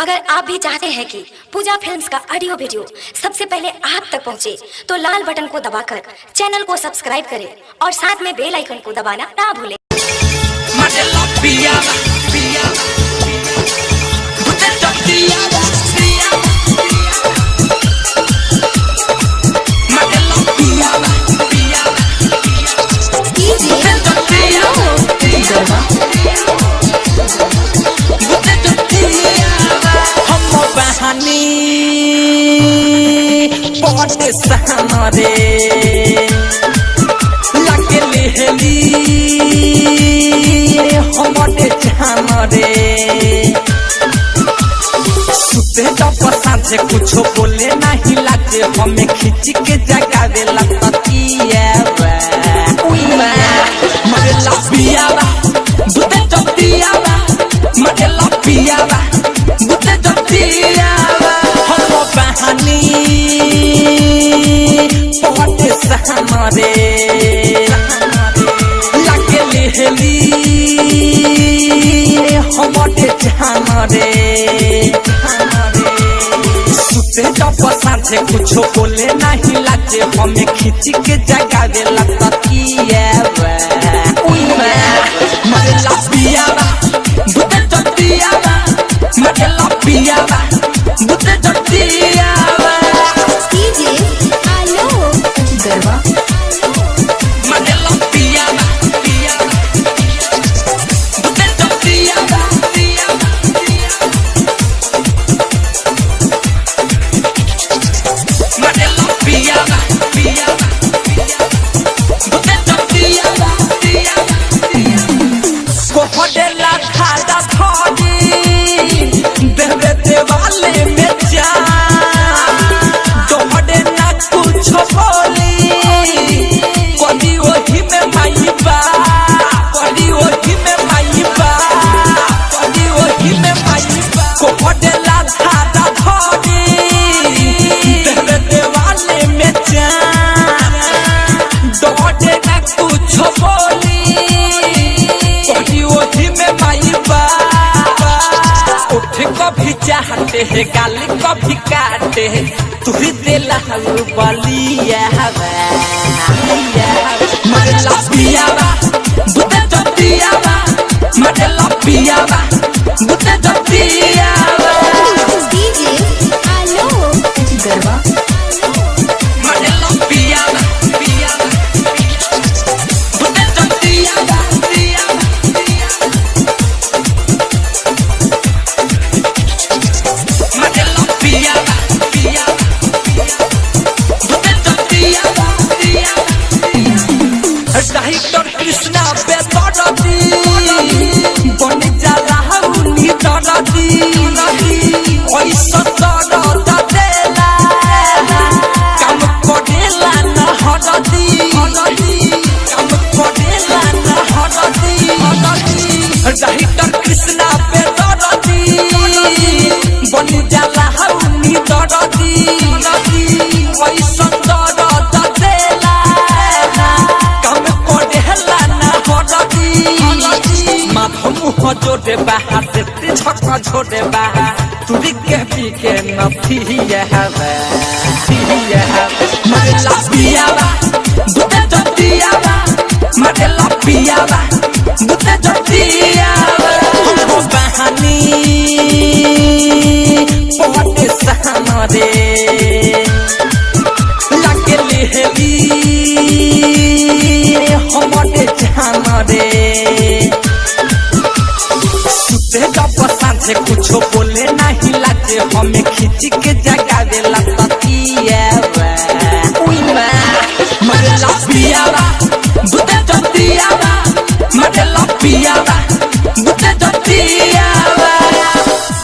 अगर आप भी चाहते हैं कि पूजा फिल्म्स का ऑडियो वीडियो सबसे पहले आप तक पहुंचे, तो लाल बटन को दबाकर चैनल को सब्सक्राइब करें और साथ में बेल आइकन को दबाना ना भूलें। पौटे सहनारे लगे लेहली हमटे जानरे सुते जब सांझे कुछ बोले नहीं लागे हमें खींच के जगावे लतिया मरे लपियावा बुते जतियावा मरे लपियावा बुते जतियावा हम बहानी पौटे सहनारे लगे लेहली हमटे जानरे सुते जब सांझे कुछ बोले नहीं लागे हमें खींच के जगावे लतिया मरे लपियावा बुते जतियावा मरे लपियावा बुते जतियावा कभी चाहते है गाली कभी काटे तुही दिला बलिया मरे लपियावा बुते जतियावा मरे लपियावा बुते जतियावा मरे लपियावा बुते जतियावा डाइटर कृष्णा बेदरदी बनी जाला हुनी दरदी ऐसा दर्द देला काम करेला न हरदी काम करेला न हरदी डाइटर कृष्णा बेदरदी बनी जाला हुनी दरदी ऐसा दर्द देला मुँह जोड़े बहा देते झक्का छोड़े बहा तुरी के पी के न मरे लपियावा बुते जतियावा मरे लपियावा बुते जतियावा हम बहानी पौटे सहनारे लगे लेहली हमटे जानरे जब सांझे कुछ बोले नहीं लागे हमें खींच के जगावे लतिया मरे लपियावा